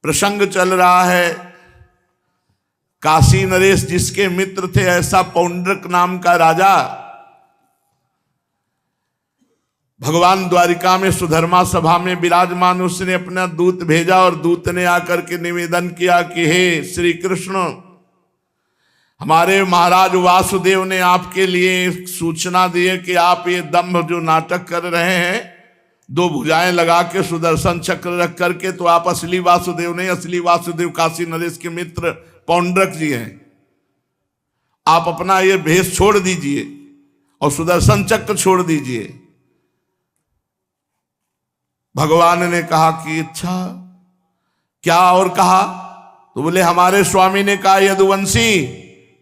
प्रसंग चल रहा है। काशी नरेश जिसके मित्र थे, ऐसा पौंड्रक नाम का राजा भगवान द्वारिका में सुधर्मा सभा में विराजमान, उसने अपना दूत भेजा और दूत ने आकर के निवेदन किया कि हे श्री कृष्ण, हमारे महाराज वासुदेव ने आपके लिए सूचना दी है कि आप ये दंभ जो नाटक कर रहे हैं, दो भुजाएं लगा के सुदर्शन चक्र रख करके, तो आप असली वासुदेव नहीं, असली वासुदेव काशी नरेश के मित्र पौंड्रक जी हैं। आप अपना ये भेष छोड़ दीजिए और सुदर्शन चक्र छोड़ दीजिए। भगवान ने कहा कि अच्छा क्या और कहा? तो बोले हमारे स्वामी ने कहा, यदुवंशी,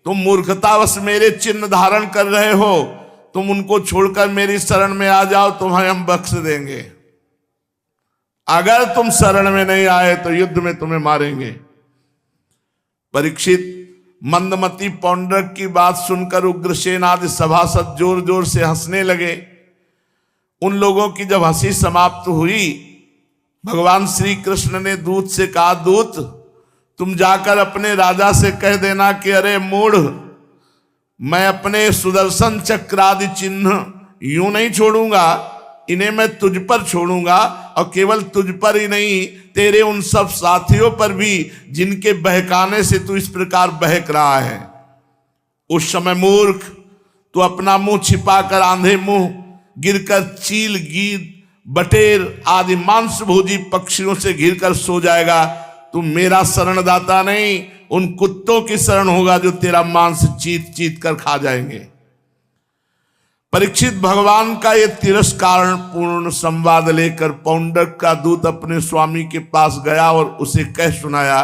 तुम मूर्खतावश मेरे चिन्ह धारण कर रहे हो, तुम उनको छोड़कर मेरी शरण में आ जाओ, तुम्हें हम बख्श देंगे। अगर तुम शरण में नहीं आए तो युद्ध में तुम्हें मारेंगे। परीक्षित मंदमती पौंड्रक की बात सुनकर उग्रसेन आदि सभासद जोर जोर से हंसने लगे। उन लोगों की जब हंसी समाप्त हुई, भगवान श्री कृष्ण ने दूत से कहा, दूत तुम जाकर अपने राजा से कह देना कि अरे मूढ़, मैं अपने सुदर्शन चक्र आदि चिन्ह यूं नहीं छोड़ूंगा, इन्हें मैं तुझ पर छोड़ूंगा, और केवल तुझ पर ही नहीं, तेरे उन सब साथियों पर भी जिनके बहकाने से तू इस प्रकार बहक रहा है। उस समय मूर्ख, तू अपना मुंह छिपाकर आंधे मुंह गिरकर चील, गीद, बटेर आदि मांसभोजी पक्षियों से घिरकर सो जाएगा। तू मेरा शरणदाता नहीं, उन कुत्तों की शरण होगा जो तेरा मांस चीत चीत कर खा जाएंगे। परीक्षित, भगवान का ये तिरस्कार पूर्ण संवाद लेकर पौंड्रक का दूत अपने स्वामी के पास गया और उसे कह सुनाया।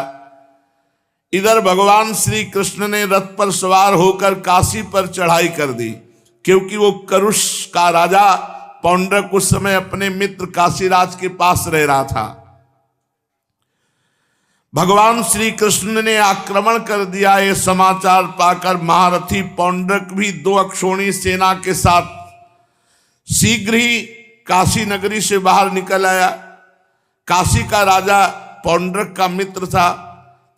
इधर भगवान श्री कृष्ण ने रथ पर सवार होकर काशी पर चढ़ाई कर दी, क्योंकि वो करुष का राजा पौंड्रक उस समय अपने मित्र काशीराज के पास रह रहा था। भगवान श्री कृष्ण ने आक्रमण कर दिया। ये समाचार पाकर महारथी पौंड्रक भी 2 अक्षोणी सेना के साथ शीघ्र ही काशी नगरी से बाहर निकल आया। काशी का राजा पौंड्रक का मित्र था।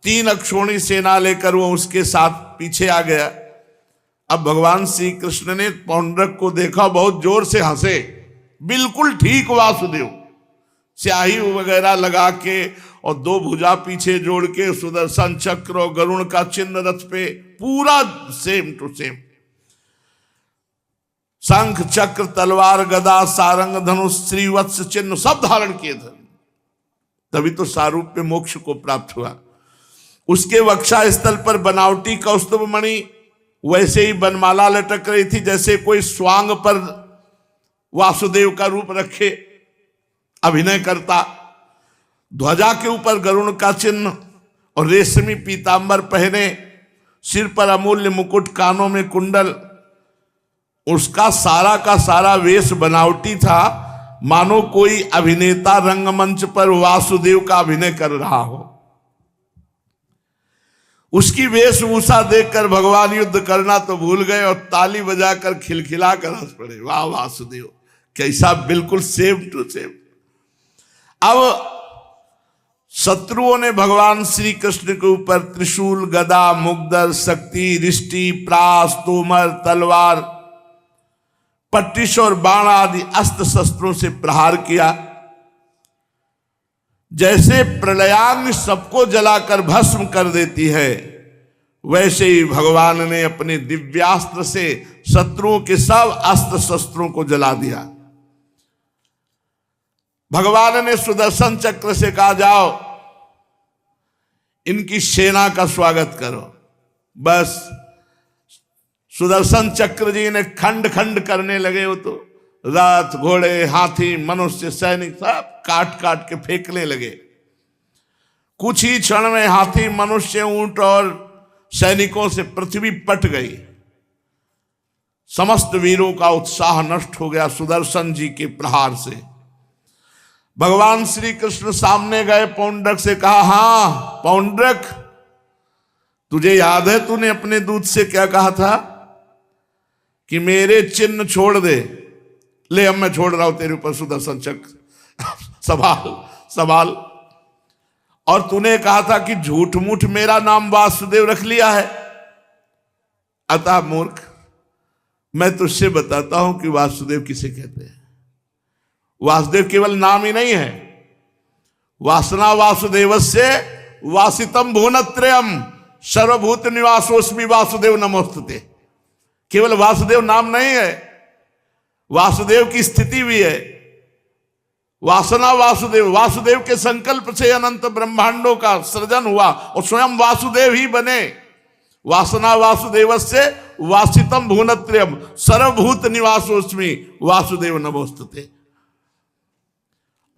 3 अक्षोणी सेना लेकर वो उसके साथ पीछे आ गया। अब भगवान श्री कृष्ण ने पौंड्रक को देखा, बहुत जोर से हंसे, बिल्कुल ठीक वासुदेव, स्याही वगैरह लगा के और 2 भुजा पीछे जोड़ के, सुदर्शन चक्र और गरुण का चिन्ह रथ पे, पूरा सेम टू सेम, शंख चक्र तलवार गदा सारंग धनुष श्रीवत्स चिन्ह सब धारण किए थे। तभी तो सारूप्य मोक्ष को प्राप्त हुआ। उसके वक्षा स्थल पर बनावटी कौस्तुभ मणि वैसे ही बनमाला लटक रही थी, जैसे कोई स्वांग पर वासुदेव का रूप रखे अभिनय करता। ध्वजा के ऊपर गरुण का चिन्ह और रेशमी पीतांबर पहने, सिर पर अमूल्य मुकुट, कानों में कुंडल। उसका सारा का सारा वेश बनावटी था, मानो कोई अभिनेता रंगमंच पर वासुदेव का अभिनय कर रहा हो। उसकी वेशभूषा देखकर भगवान युद्ध करना तो भूल गए और ताली बजाकर खिलखिलाकर हंस पड़े। वाह वासुदेव, कैसा बिल्कुल सेम टू सेम। अब शत्रुओं ने भगवान श्री कृष्ण के ऊपर त्रिशूल, गदा, मुग्दर, शक्ति, रिष्टि, प्रास, तोमर, तलवार, पट्टिश और बाण आदि अस्त्र शस्त्रों से प्रहार किया। जैसे प्रलयाग्नि सबको जलाकर भस्म कर देती है, वैसे ही भगवान ने अपने दिव्यास्त्र से शत्रुओं के सब अस्त्र शस्त्रों को जला दिया। भगवान ने सुदर्शन चक्र से कहा, जाओ इनकी सेना का स्वागत करो। बस सुदर्शन चक्र जी ने खंड खंड करने लगे। वो तो रथ, घोड़े, हाथी, मनुष्य, सैनिक सब काट काट के फेंकने लगे। कुछ ही क्षण में हाथी, मनुष्य, ऊंट और सैनिकों से पृथ्वी पट गई। समस्त वीरों का उत्साह नष्ट हो गया सुदर्शन जी के प्रहार से। भगवान श्री कृष्ण सामने गए, पौंड्रक से कहा, हाँ पौंड्रक, तुझे याद है तूने अपने दूत से क्या कहा था कि मेरे चिन्ह छोड़ दे। ले अब मैं छोड़ रहा हूं तेरे ऊपर सुदर्शन चक्र, सवाल सवाल। और तूने कहा था कि झूठ मूठ मेरा नाम वासुदेव रख लिया है। अतः मूर्ख, मैं तुझसे बताता हूं कि वासुदेव किसे कहते हैं। वासुदेव केवल नाम ही नहीं है। वासना वासुदेवस्य वासितम भुवनत्रयम सर्वभूत निवासोस्मि वासुदेव नमोस्तुते। केवल वासुदेव नाम नहीं है, वासुदेव की स्थिति भी है। वासना वासुदेव, वासुदेव के संकल्प से अनंत ब्रह्मांडों का सृजन हुआ और स्वयं वासुदेव ही बने। वासना वासुदेवस्य वासितम भुवनत्रयम सर्वभूत निवासोस्मि वासुदेव नमोस्तुते।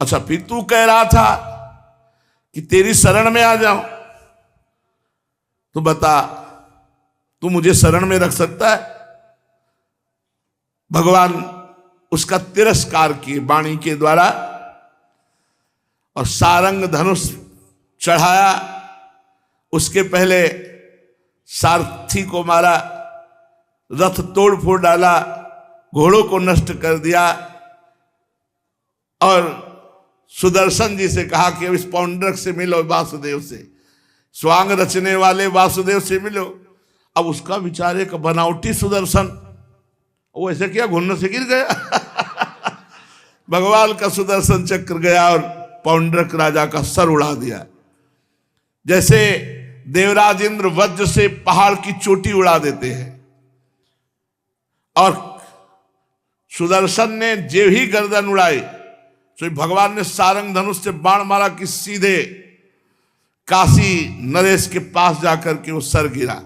अच्छा, फिर तू कह रहा था कि तेरी शरण में आ जाऊं, तो बता, तू मुझे शरण में रख सकता है? भगवान उसका तिरस्कार किए वाणी के द्वारा और सारंग धनुष चढ़ाया। उसके पहले सारथी को मारा, रथ तोड़ फोड़ डाला, घोड़ों को नष्ट कर दिया और सुदर्शन जी से कहा कि अब इस पौंड्रक से मिलो, वासुदेव से, स्वांग रचने वाले वासुदेव से मिलो। अब उसका विचार एक बनावटी सुदर्शन, वो ऐसे क्या घुटनों से गिर गया। भगवान का सुदर्शन चक्र गया और पौंड्रक राजा का सर उड़ा दिया। जैसे देवराज इंद्र वज्र से पहाड़ की चोटी उड़ा देते हैं, और सुदर्शन ने जे ही गर्दन उड़ाई तो भगवान ने सारंग धनुष से बाण मारा कि सीधे काशी नरेश के पास जाकर के वो सर गिरा,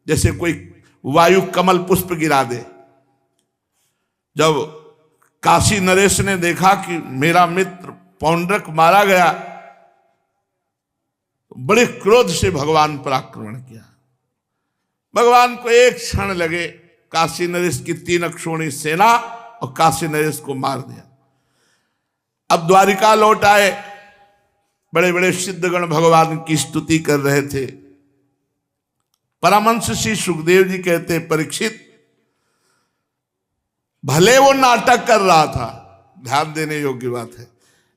जैसे कोई वायु कमल पुष्प गिरा दे। जब काशी नरेश ने देखा कि मेरा मित्र पौंड्रक मारा गया, बड़े क्रोध से भगवान पर आक्रमण किया। भगवान को एक क्षण लगे, काशी नरेश की 3 अक्षोणी सेना और काशी नरेश को मार दिया। अब द्वारिका लौट आए, बड़े बड़े सिद्धगण भगवान की स्तुति कर रहे थे। परमहंस श्री सुखदेव जी कहते, परीक्षित, भले वो नाटक कर रहा था, ध्यान देने योग्य बात है,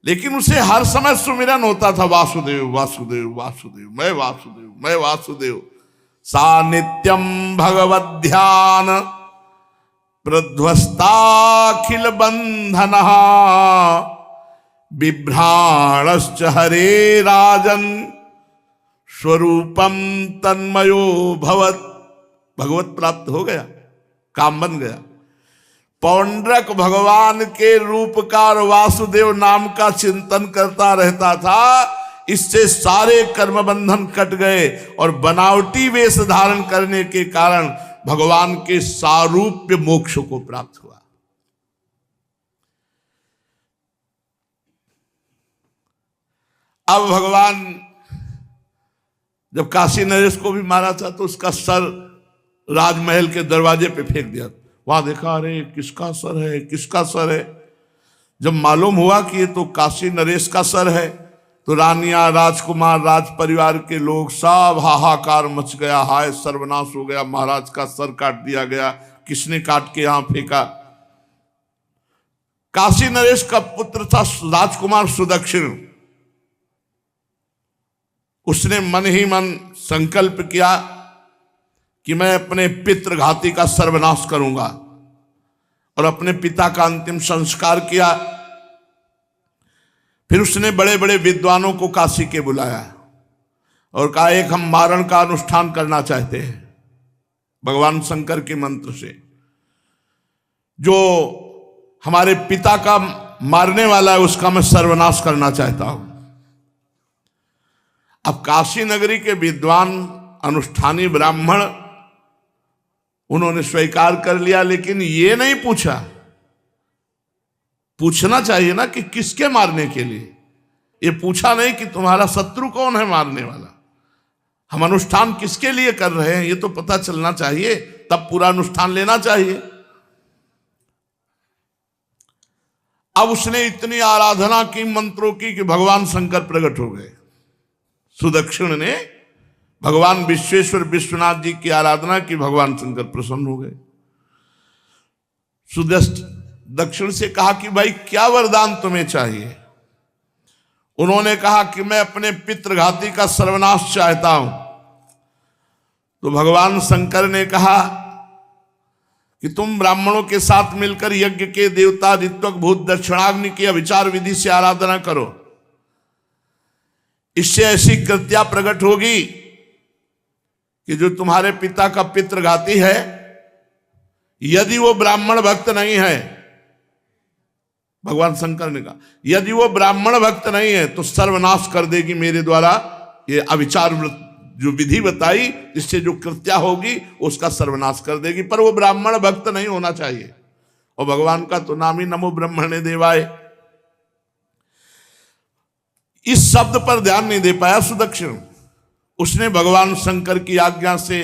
लेकिन उसे हर समय सुमिरन होता था, वासुदेव वासुदेव वासुदेव, मैं वासुदेव मैं वासुदेव। सा नित्यम भगवद ध्यान प्रध्वस्ताखिल बंधनः बिभ्राणश्च हरे राजन स्वरूपम तन्मयो भवत। भगवत प्राप्त हो गया, काम बन गया। पौंड्रक भगवान के रूप का और वासुदेव नाम का चिंतन करता रहता था, इससे सारे कर्म बंधन कट गए और बनावटी वेश धारण करने के कारण भगवान के सारूप्य मोक्ष को प्राप्त हुआ। अब भगवान जब काशी नरेश को भी मारा था तो उसका सर राजमहल के दरवाजे पे फेंक दिया। वहां देखा, अरे किसका सर है, किसका सर है। जब मालूम हुआ कि ये तो काशी नरेश का सर है, तो रानियां, राजकुमार, राज परिवार के लोग सब हाहाकार मच गया। हाय सर्वनाश हो गया, महाराज का सर काट दिया गया, किसने काट के यहां फेंका। काशी नरेश का पुत्र था राजकुमार सुदक्षिण। उसने मन ही मन संकल्प किया कि मैं अपने पितृघाती का सर्वनाश करूंगा, और अपने पिता का अंतिम संस्कार किया। फिर उसने बड़े बड़े विद्वानों को काशी के बुलाया और कहा, एक हम मारण का अनुष्ठान करना चाहते हैं भगवान शंकर के मंत्र से। जो हमारे पिता का मारने वाला है उसका मैं सर्वनाश करना चाहता हूं। अब काशी नगरी के विद्वान अनुष्ठानी ब्राह्मण उन्होंने स्वीकार कर लिया, लेकिन ये नहीं पूछा, पूछना चाहिए ना कि किसके मारने के लिए। ये पूछा नहीं कि तुम्हारा शत्रु कौन है मारने वाला, हम अनुष्ठान किसके लिए कर रहे हैं, ये तो पता चलना चाहिए, तब पूरा अनुष्ठान लेना चाहिए। अब उसने इतनी आराधना की, मंत्रों की, कि भगवान शंकर प्रकट हो गए। सुदक्षिण ने भगवान विश्वेश्वर विश्वनाथ जी की आराधना की, भगवान शंकर प्रसन्न हो गए। दक्षिण से कहा कि भाई क्या वरदान तुम्हें चाहिए। उन्होंने कहा कि मैं अपने पितृघाती का सर्वनाश चाहता हूं। तो भगवान शंकर ने कहा कि तुम ब्राह्मणों के साथ मिलकर यज्ञ के देवता ऋत्वक भूत दक्षिणाग्नि की अभिचार विधि से आराधना करो। इससे ऐसी कृत्या प्रकट होगी कि जो तुम्हारे पिता का पितृघाती है, यदि वो ब्राह्मण भक्त नहीं है, भगवान शंकर ने कहा यदि वो ब्राह्मण भक्त नहीं है तो सर्वनाश कर देगी मेरे द्वारा। ये अभिचार जो विधि बताई, इससे जो कृत्या होगी उसका सर्वनाश कर देगी, पर वो ब्राह्मण भक्त नहीं होना चाहिए। और भगवान का तो नाम ही नमो ब्रह्मणे देवाय। इस शब्द पर ध्यान नहीं दे पाया सुदक्षिण। उसने भगवान शंकर की आज्ञा से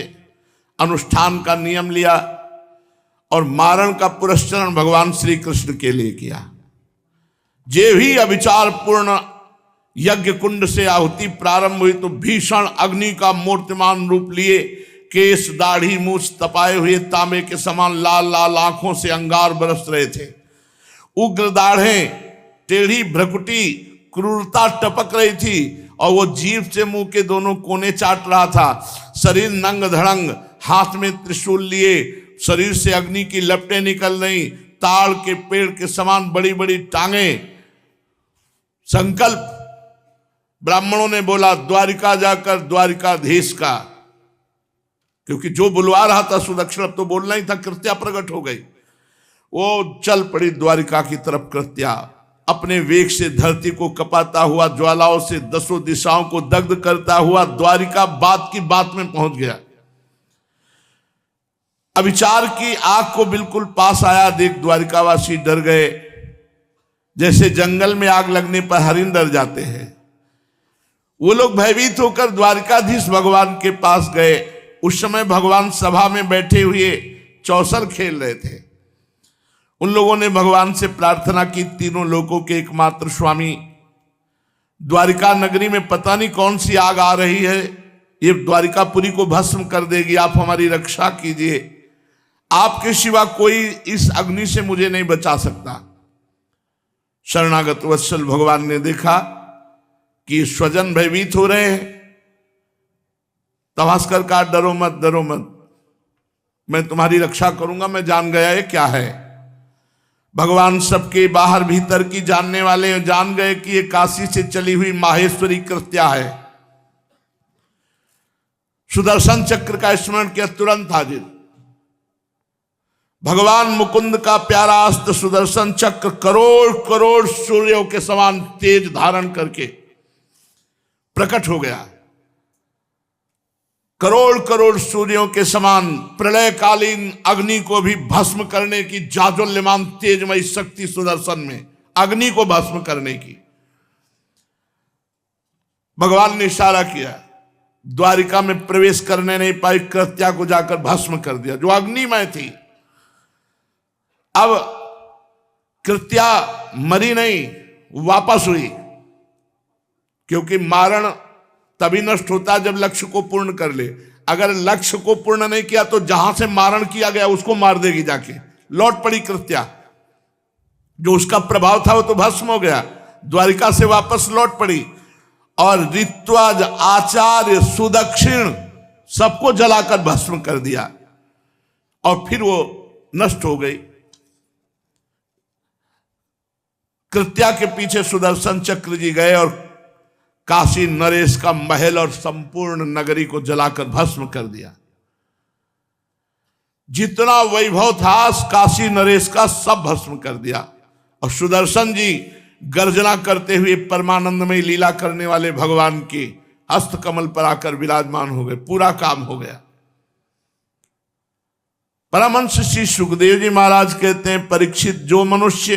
अनुष्ठान का नियम लिया और मारण का पुरस्चरण भगवान श्री कृष्ण के लिए किया। जे भी अभिचार पूर्ण यज्ञ कुंड से आहुति प्रारंभ हुई तो भीषण अग्नि का मूर्तिमान रूप लिए केश दाढ़ी मूछ तपाए हुए तांबे के समान लाल लाल आंखों से अंगार बरस रहे थे। उग्र दाढ़ें, टेढ़ी भ्रकुटी, क्रूरता टपक रही थी और वो जीभ से मुंह के दोनों कोने चाट रहा था। शरीर नंग धड़ंग, हाथ में त्रिशूल लिए, शरीर से अग्नि की लपटें निकल रही, ताड़ के पेड़ के समान बड़ी बड़ी टांगें। संकल्प ब्राह्मणों ने बोला द्वारिका जाकर द्वारिकाधीश का, क्योंकि जो बुलवा रहा था सुदक्षिण अब तो बोलना ही था। कृत्या प्रकट हो गई। वो चल पड़ी द्वारिका की तरफ। कृत्या अपने वेग से धरती को कपाता हुआ, ज्वालाओं से दसों दिशाओं को दग्ध करता हुआ द्वारिका बात की बात में पहुंच गया। अभिचार की आग को बिल्कुल पास आया देख द्वारिकावासी डर गए, जैसे जंगल में आग लगने पर हरिण डर जाते हैं। वो लोग भयभीत होकर द्वारिकाधीश भगवान के पास गए। उस समय भगवान सभा में बैठे हुए चौसर खेल रहे थे। उन लोगों ने भगवान से प्रार्थना की, तीनों लोकों के एकमात्र स्वामी, द्वारिका नगरी में पता नहीं कौन सी आग आ रही है, ये द्वारिकापुरी को भस्म कर देगी, आप हमारी रक्षा कीजिए। आपके सिवा कोई इस अग्नि से मुझे नहीं बचा सकता। शरणागत वत्सल भगवान ने देखा कि स्वजन भयभीत हो रहे हैं। तवास्कर का डरो मत, डरो मत, मैं तुम्हारी रक्षा करूंगा, मैं जान गया ये क्या है। भगवान सबके बाहर भीतर की जानने वाले जान गए कि ये काशी से चली हुई माहेश्वरी कृत्या है। सुदर्शन चक्र का स्मरण किया, तुरंत हाजिर। भगवान मुकुंद का प्यारा अस्त्र सुदर्शन चक्र करोड़ करोड़ सूर्यों के समान तेज धारण करके प्रकट हो गया। करोड़ करोड़ सूर्यों के समान प्रलयकालीन अग्नि को भी भस्म करने की जाज्वल्यमान तेजमयी शक्ति सुदर्शन में, अग्नि को भस्म करने की। भगवान ने इशारा किया, द्वारिका में प्रवेश करने नहीं पाई, कृत्या को जाकर भस्म कर दिया जो अग्निमय थी। अब कृत्या मरी नहीं, वापस हुई, क्योंकि मारण तभी नष्ट होता है जब लक्ष्य को पूर्ण कर ले। अगर लक्ष्य को पूर्ण नहीं किया तो जहां से मारण किया गया उसको मार देगी जाके। लौट पड़ी कृत्या, जो उसका प्रभाव था वो तो भस्म हो गया, द्वारिका से वापस लौट पड़ी और ऋत्वज, आचार्य, सुदक्षिण सबको जलाकर भस्म कर दिया और फिर वो नष्ट हो गई। कृत्या के पीछे सुदर्शन चक्र जी गए और काशी नरेश का महल और संपूर्ण नगरी को जलाकर भस्म कर दिया। जितना वैभव था काशी नरेश का सब भस्म कर दिया। और सुदर्शन जी गर्जना करते हुए परमानंदमय लीला करने वाले भगवान के हस्त कमल पर आकर विराजमान हो गए। पूरा काम हो गया। परमहंस श्री सुखदेव जी महाराज कहते हैं, परीक्षित, जो मनुष्य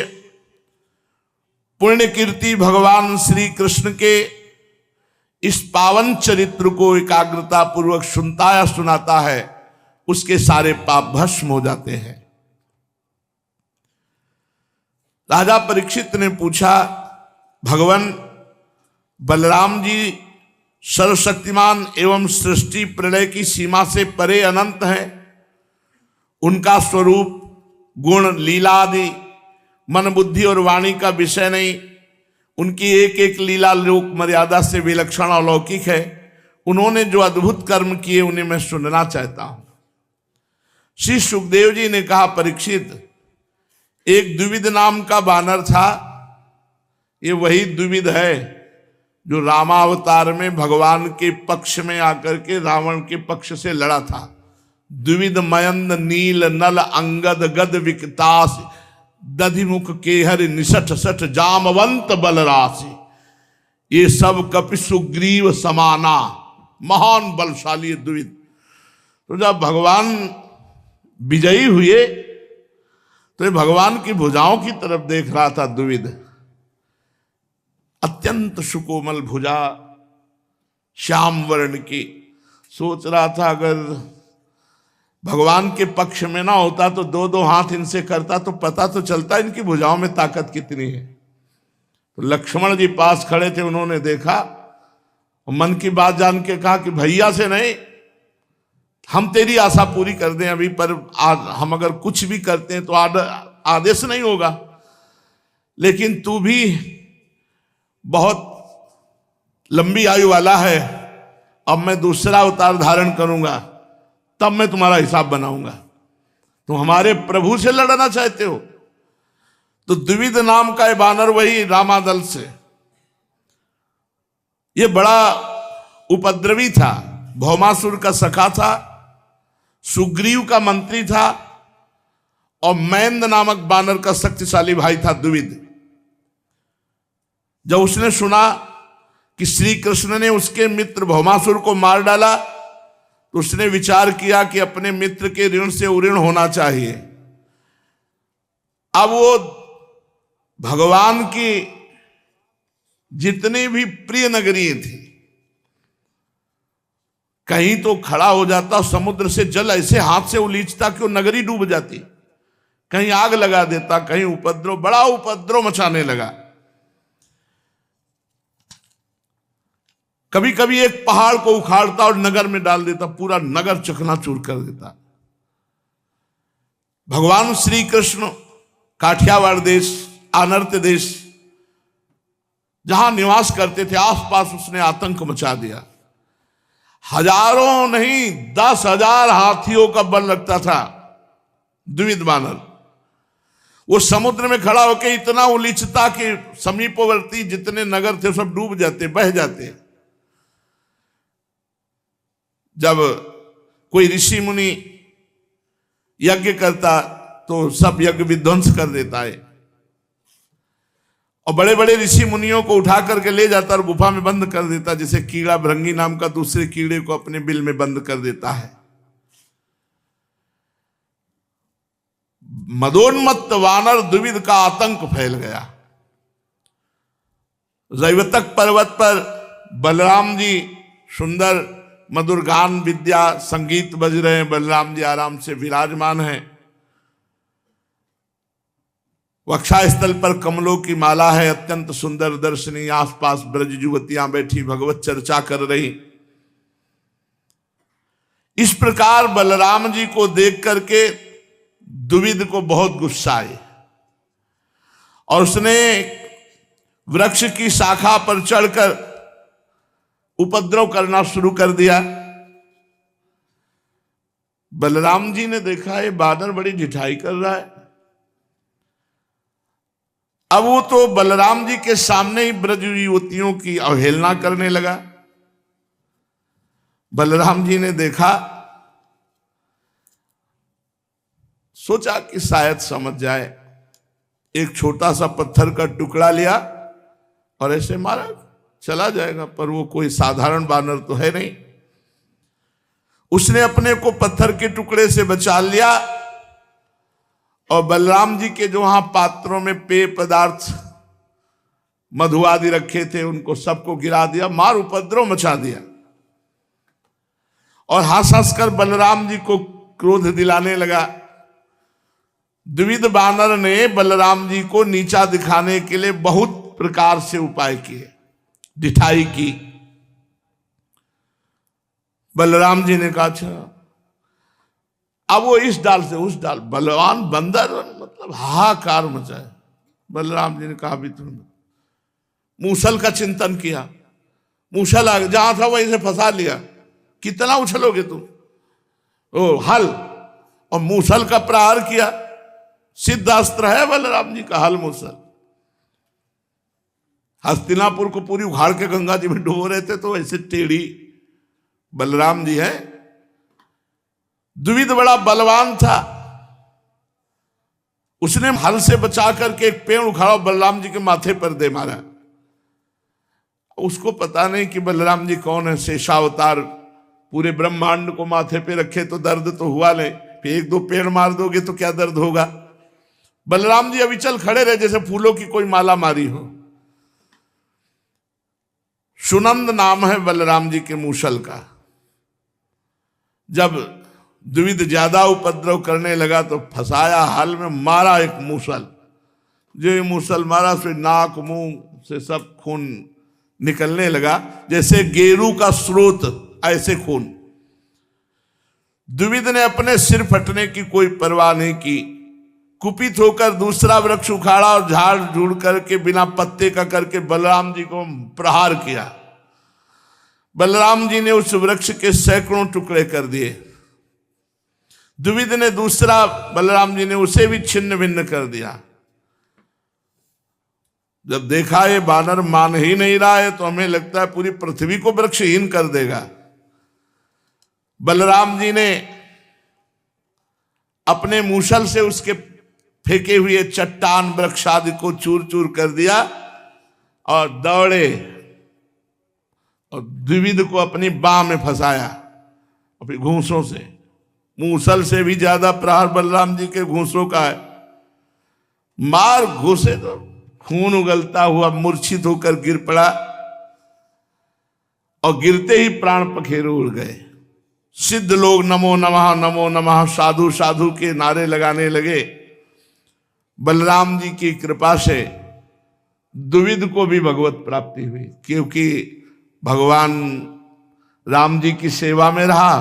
पुण्य कीर्ति भगवान श्री कृष्ण के इस पावन चरित्र को एकाग्रता पूर्वक सुनता या सुनाता है, उसके सारे पाप भस्म हो जाते हैं। राजा परीक्षित ने पूछा, भगवान बलराम जी सर्वशक्तिमान एवं सृष्टि प्रलय की सीमा से परे अनंत है, उनका स्वरूप, गुण, लीला आदि मन, बुद्धि और वाणी का विषय नहीं, उनकी एक एक लीला लोक मर्यादा से विलक्षण अलौकिक है। उन्होंने जो अद्भुत कर्म किए उन्हें मैं सुनना चाहता हूं। श्री सुखदेव जी ने कहा, परीक्षित, एक द्विविद नाम का वानर था। ये वही द्विविद है जो रामावतार में भगवान के पक्ष में आकर के रावण के पक्ष से लड़ा था। द्विविद मयंद नील नल अंगद गद विकतास दधिमुख केहर निसठ सठ जामवंत बलराशि। ये सब कपि सुग्रीव समाना, महान बलशाली द्विविद। तो जब भगवान विजयी हुए तो ये भगवान की भुजाओं की तरफ देख रहा था द्विविद। अत्यंत सुकोमल भुजा, श्याम वर्ण की। सोच रहा था अगर भगवान के पक्ष में ना होता तो दो दो हाथ इनसे करता तो पता तो चलता इनकी भुजाओं में ताकत कितनी है। तो लक्ष्मण जी पास खड़े थे, उन्होंने देखा और मन की बात जान के कहा कि भैया से नहीं, हम तेरी आशा पूरी कर दें अभी, पर हम अगर कुछ भी करते हैं तो आदेश नहीं होगा, लेकिन तू भी बहुत लंबी आयु वाला है, अब मैं दूसरा अवतार धारण करूंगा, तब मैं तुम्हारा हिसाब बनाऊंगा। तुम हमारे प्रभु से लड़ना चाहते हो? तो द्विविद नाम का वानर वही रामादल से, ये बड़ा उपद्रवी था, भौमासुर का सखा था, सुग्रीव का मंत्री था और मैंद नामक बानर का शक्तिशाली भाई था द्विविद। जब उसने सुना कि श्री कृष्ण ने उसके मित्र भौमासुर को मार डाला तो उसने विचार किया कि अपने मित्र के ऋण से उऋण होना चाहिए। अब वो भगवान की जितनी भी प्रिय नगरी थी, कहीं तो खड़ा हो जाता, समुद्र से जल ऐसे हाथ से उलीचता कि वो नगरी डूब जाती, कहीं आग लगा देता, कहीं उपद्रव, बड़ा उपद्रव मचाने लगा। कभी कभी एक पहाड़ को उखाड़ता और नगर में डाल देता, पूरा नगर चकनाचूर कर देता। भगवान श्री कृष्ण काठियावाड़ देश, आनर्त देश जहां निवास करते थे, आसपास उसने आतंक मचा दिया। हजारों नहीं 10,000 हाथियों का बल लगता था द्विविद वानर। वो समुद्र में खड़ा होकर इतना उलीचता कि समीपवर्ती जितने नगर थे सब डूब जाते, बह जाते। जब कोई ऋषि मुनि यज्ञ करता तो सब यज्ञ विध्वंस कर देता है और बड़े बड़े ऋषि मुनियों को उठा करके ले जाता और गुफा में बंद कर देता, जैसे कीड़ा भृंगी नाम का दूसरे कीड़े को अपने बिल में बंद कर देता है। मदोन्मत्त वानर द्विविद का आतंक फैल गया। रैवतक पर्वत पर बलराम जी सुंदर मधुर गान विद्या संगीत बज रहे हैं, बलराम जी आराम से विराजमान हैं। वक्षास्थल पर कमलों की माला है, अत्यंत सुंदर दर्शनी। आसपास ब्रज युवतियां बैठी भगवत चर्चा कर रही। इस प्रकार बलराम जी को देख करके द्विविद को बहुत गुस्सा आए और उसने वृक्ष की शाखा पर चढ़कर उपद्रव करना शुरू कर दिया। बलराम जी ने देखा ये बानर बड़ी ढिठाई कर रहा है। अब वो तो बलराम जी के सामने ही ब्रज युवतियों की अवहेलना करने लगा। बलराम जी ने देखा, सोचा कि शायद समझ जाए, एक छोटा सा पत्थर का टुकड़ा लिया और ऐसे मारा, चला जाएगा। पर वो कोई साधारण बानर तो है नहीं। उसने अपने को पत्थर के टुकड़े से बचा लिया और बलराम जी के जो वहां पात्रों में पेय पदार्थ मधु आदि रखे थे उनको सबको गिरा दिया, मार उपद्रव मचा दिया और हंस हंस कर बलराम जी को क्रोध दिलाने लगा। द्विविद बानर ने बलराम जी को नीचा दिखाने के लिए बहुत प्रकार से उपाय किए, ढिठाई की। बलराम जी ने कहा अच्छा। अब वो इस डाल से उस डाल, बलवान बंदर मतलब हाहाकार मचाए। बलराम जी ने कहा भी तुम मूसल का चिंतन किया, मूसल जहां था वहीं से फंसा लिया। कितना उछलोगे तुम? ओ हल, और मूसल का प्रहार किया। सिद्ध अस्त्र है बलराम जी का हल मूसल। हस्तिनापुर को पूरी उखाड़ के गंगा जी में डुबो रहे थे, तो ऐसे टेढ़ी बलराम जी है। द्विविद बड़ा बलवान था, उसने हल से बचा करके एक पेड़ उखाड़ा, बलराम जी के माथे पर दे मारा। उसको पता नहीं कि बलराम जी कौन है, शेषावतार, पूरे ब्रह्मांड को माथे पे रखे तो दर्द तो हुआ नहीं, फिर एक दो पेड़ मार दोगे तो क्या दर्द होगा। बलराम जी अविचल खड़े रहे जैसे फूलों की कोई माला मारी हो। सुनंद नाम है बलराम जी के मूसल का। जब द्विविद ज्यादा उपद्रव करने लगा तो फंसाया हल में, मारा एक मूसल। जो ये मूसल मारा फिर नाक मुंह से सब खून निकलने लगा, जैसे गेरू का स्रोत, ऐसे खून। द्विविद ने अपने सिर फटने की कोई परवाह नहीं की, कुपित होकर दूसरा वृक्ष उखाड़ा और झाड़ झूड़ करके बिना पत्ते का करके बलराम जी को प्रहार किया। बलराम जी ने उस वृक्ष के सैकड़ों टुकड़े कर दिए। द्विविद ने दूसरा, बलराम जी ने उसे भी छिन्न भिन्न कर दिया। जब देखा ये बानर मान ही नहीं रहा है, तो हमें लगता है पूरी पृथ्वी को वृक्षहीन कर देगा। बलराम जी ने अपने मूसल से उसके फेंके हुए चट्टान वृक्ष आदि को चूर चूर कर दिया और दौड़े और द्विविद को अपनी बाह में फंसाया अपनी घूंसों से। मूसल से भी ज्यादा प्रहार बलराम जी के घूंसों का है। मार घुसे तो खून उगलता हुआ मूर्छित होकर गिर पड़ा और गिरते ही प्राण पखेरु उड़ गए। सिद्ध लोग नमो नमः साधु साधु के नारे लगाने लगे। बलराम जी की कृपा से द्विविद को भी भगवत प्राप्ति हुई, क्योंकि भगवान राम जी की सेवा में रहा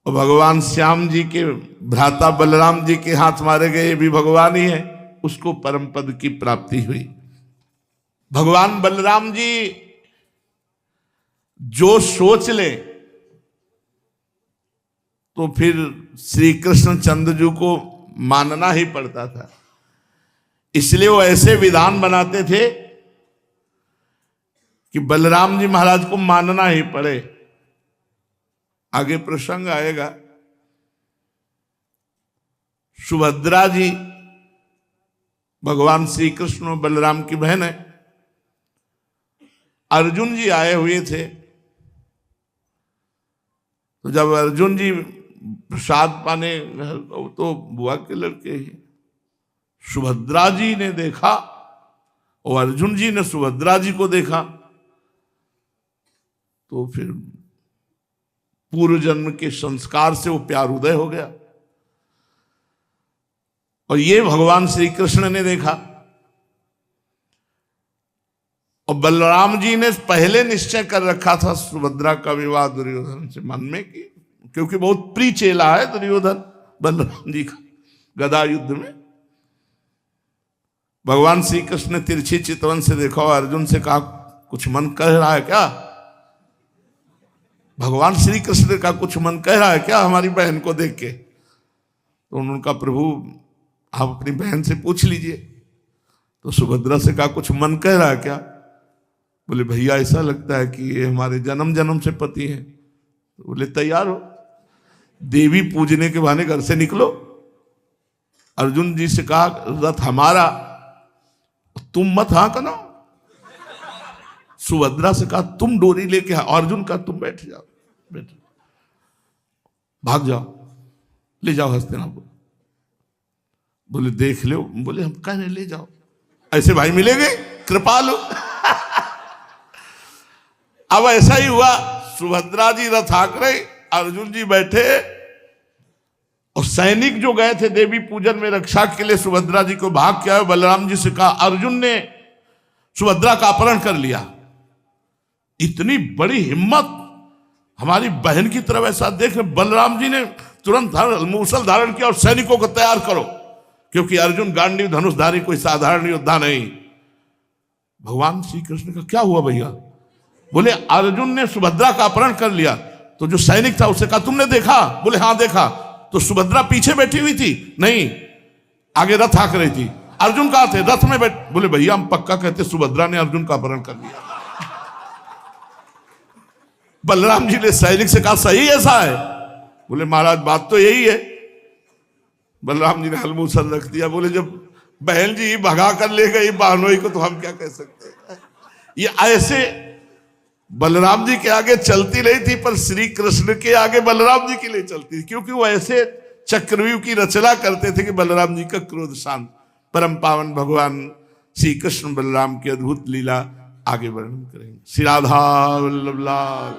और भगवान श्याम जी के भ्राता बलराम जी के हाथ मारे गए भी भगवान ही है, उसको परम पद की प्राप्ति हुई। भगवान बलराम जी जो सोच ले तो फिर श्री कृष्ण चंद्र को मानना ही पड़ता था। इसलिए वो ऐसे विधान बनाते थे कि बलराम जी महाराज को मानना ही पड़े। आगे प्रसंग आएगा। सुभद्रा जी भगवान श्री कृष्ण और बलराम की बहन है। अर्जुन जी आए हुए थे, तो जब अर्जुन जी प्रसाद पाने तो बुआ के लड़के ही, सुभद्रा जी ने देखा और अर्जुन जी ने सुभद्रा जी को देखा, तो फिर पूर्व जन्म के संस्कार से वो प्यार उदय हो गया। और ये भगवान श्री कृष्ण ने देखा और बलराम जी ने पहले निश्चय कर रखा था सुभद्रा का विवाह दुर्योधन से मन में, कि क्योंकि बहुत प्रिय चेला है दुर्योधन बलराम जी का गदा युद्ध में। भगवान श्री कृष्ण ने तिरछी चितवन से देखा और अर्जुन से कहा, कुछ मन कह रहा है क्या? भगवान श्री कृष्ण का कुछ मन कह रहा है क्या हमारी बहन को देख के? तो उन्होंने कहा, प्रभु आप अपनी बहन से पूछ लीजिए। तो सुभद्रा से कहा, कुछ मन कह रहा है क्या? बोले, भैया ऐसा लगता है कि ये हमारे जन्म जन्म से पति हैं। तो बोले, तैयार हो, देवी पूजने के बहाने घर से निकलो। अर्जुन जी से कहा, रथ हमारा, तुम मत हाँ करो। सुभद्रा से कहा, तुम डोरी लेके अर्जुन का तुम बैठ जाओ, भाग जाओ, ले जाओ हस्तिनापुर। बोले, देख लो। बोले, हम कह रहे ले जाओ, ऐसे भाई मिलेंगे कृपालु। अब ऐसा ही हुआ, सुभद्रा जी रथ हाँक रहे, अर्जुन जी बैठे और सैनिक जो गए थे देवी पूजन में रक्षा के लिए सुभद्रा जी को भाग के आए। बलराम जी से कहा, अर्जुन ने सुभद्रा का अपहरण कर लिया। इतनी बड़ी हिम्मत हमारी बहन की तरफ, ऐसा देख बलराम जी ने तुरंत मूसल धारण किया और सैनिकों को तैयार करो, क्योंकि अर्जुन गांडीव धनुषधारी कोई साधारण योद्धा नहीं। भगवान श्री कृष्ण का क्या हुआ भैया? बोले अर्जुन ने सुभद्रा का अपहरण कर लिया। तो जो सैनिक था उसे कहा तुमने देखा? बोले हाँ देखा। तो सुभद्रा पीछे बैठी हुई थी? नहीं, आगे रथ हाक रही थी। अर्जुन कहाँ थे? रथ में बैठ। बोले भैया हम पक्का कहते सुभद्रा ने अर्जुन का अपहरण कर लिया। बलराम जी ने सैनिक से कहा सही ऐसा है? बोले महाराज बात तो यही है। बलराम जी ने हलमुंह सर रख दिया। बोले जब बहन जी भगा कर ले गई बहनोई को तो हम क्या कह सकते हैं। ये ऐसे बलराम जी के आगे चलती नहीं थी, पर श्री कृष्ण के आगे बलराम जी के लिए चलती थी, क्योंकि वो ऐसे चक्रव्यूह की रचना करते थे कि बलराम जी का क्रोध शांत। परम पावन भगवान श्री कृष्ण बलराम की अद्भुत लीला आगे वर्णन करेंगे। श्री राधा वल्लभ लाल।